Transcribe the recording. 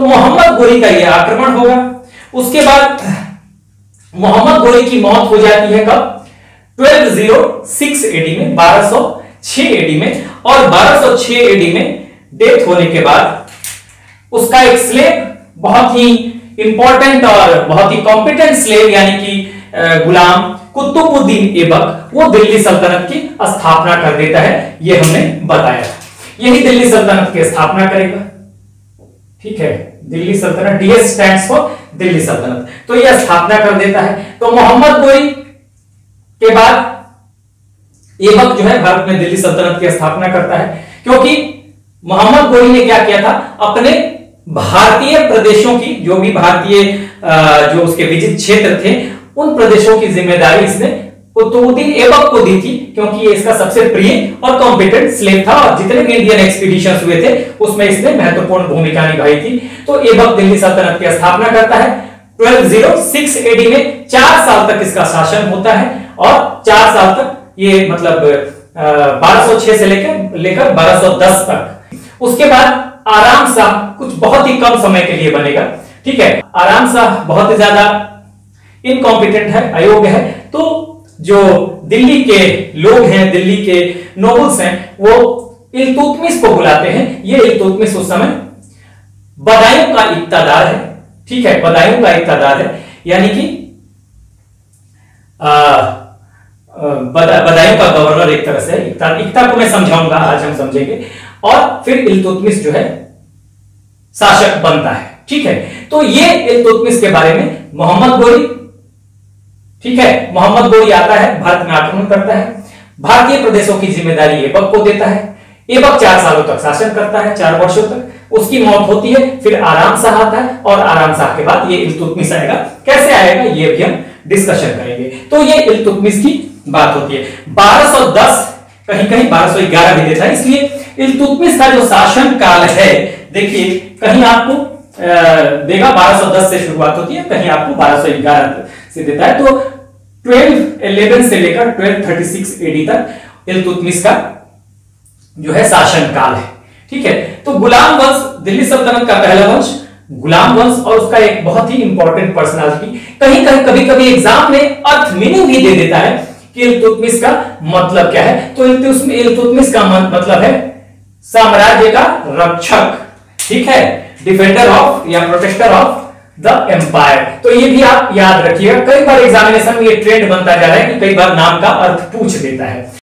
तो मोहम्मद गोरी का यह आक्रमण होगा। उसके बाद मोहम्मद गोरी की मौत हो जाती है कब? 1206 एडी में, 1206 एडी में। और 1206 एडी में डेथ होने के बाद उसका एक स्लेव, बहुत ही इंपॉर्टेंट और बहुत ही कॉम्पिटेंट स्लेव यानी कि गुलाम कुतुबुद्दीन ऐबक, वो दिल्ली सल्तनत की स्थापना कर देता है। ये हमने बताया, यही दिल्ली सल्तनत की स्थापना करेगा। ठीक है, दिल्ली सल्तनत, डीएस स्टैंड्स फॉर दिल्ली सल्तनत। तो यह स्थापना कर देता है। तो मोहम्मद गोरी के बाद ऐबक जो है भारत में दिल्ली सल्तनत की स्थापना करता है, क्योंकि मोहम्मद गोरी ने क्या किया था, अपने भारतीय प्रदेशों की, जो भी भारतीय जो उसके विजित क्षेत्र थे, उन प्रदेशों की जिम्मेदारी इसने कुतुबुद्दीन ऐबक को दी थी, क्योंकि ये इसका सबसे प्रिय और कॉम्पिटेंट स्लेव था और जितने भी इंडियन एक्सपीडिशंस हुए थे उसमें इसने महत्वपूर्ण भूमिका निभाई थी। तो ऐबक दिल्ली सल्तनत की स्थापना करता है 1206 एडी में। 4 साल तक इसका शासन होता है और 4 साल तक ये मतलब 1206 से लेकर 1210 तक। उसके बाद आराम शाह कुछ बहुत ही कम समय के लिए बनेगा। ठीक है, आराम शाह बहुत ही ज्यादा इनकॉम्पिटेंट है, अयोग्य है। तो जो दिल्ली के लोग हैं, दिल्ली के नोबल्स हैं, वो इल्तुतमिश को बुलाते हैं। ये इल्तुतमिश उस समय बदायूं का इक्तादार है। ठीक है, बदायूं का इक्तादार है, यानी कि बदायूं का गवर्नर एक तरह से। इक्ता को मैं समझाऊंगा, आज हम समझेंगे। और फिर इल्तुतमिश जो है शासक बनता है। ठीक है, तो ये इल्तुतमिश के बारे में मोहम्मद गोरी, ठीक है, मोहम्मद गोरी आता है, भारत में आक्रमण करता है, भारतीय प्रदेशों की जिम्मेदारी ऐबक को देता है। ऐबक 4 सालों तक शासन करता है, 4 वर्षों तक। उसकी मौत होती है, फिर आराम शाह आता है और आराम शाह के बाद ये इल्तुतमिश आएगा। कैसे आएगा ये भी हम डिस्कशन करेंगे। तो ये इल्तुतमिश की बात होती है। 1210, कहीं कहीं 1211 भी देता है, इसलिए इल्तुतमिश का जो शासन काल है, देखिए कहीं आपको देगा 1210 से शुरुआत होती है, कहीं आपको 1211 से देता है। तो 1211 से लेकर 1236 एडी तक इल्तुतमिश का जो है शासन काल है। ठीक है, तो गुलाम वंश, दिल्ली सल्तनत का पहला वंश गुलाम वंश, और उसका एक बहुत ही इंपॉर्टेंट पर्सनालिटी, कहीं कहीं कभी कभी एग्जाम में अर्थ मीनिंग भी दे देता है कि इल्तुतमिश का मतलब क्या है। तो इल्तुतमिश का मतलब है साम्राज्य का रक्षक। ठीक है, डिफेंडर ऑफ या प्रोटेक्टर ऑफ द एम्पायर। तो ये भी आप याद रखिएगा, कई बार एग्जामिनेशन में ये ट्रेंड बनता जा रहा है कि कई बार नाम का अर्थ पूछ देता है।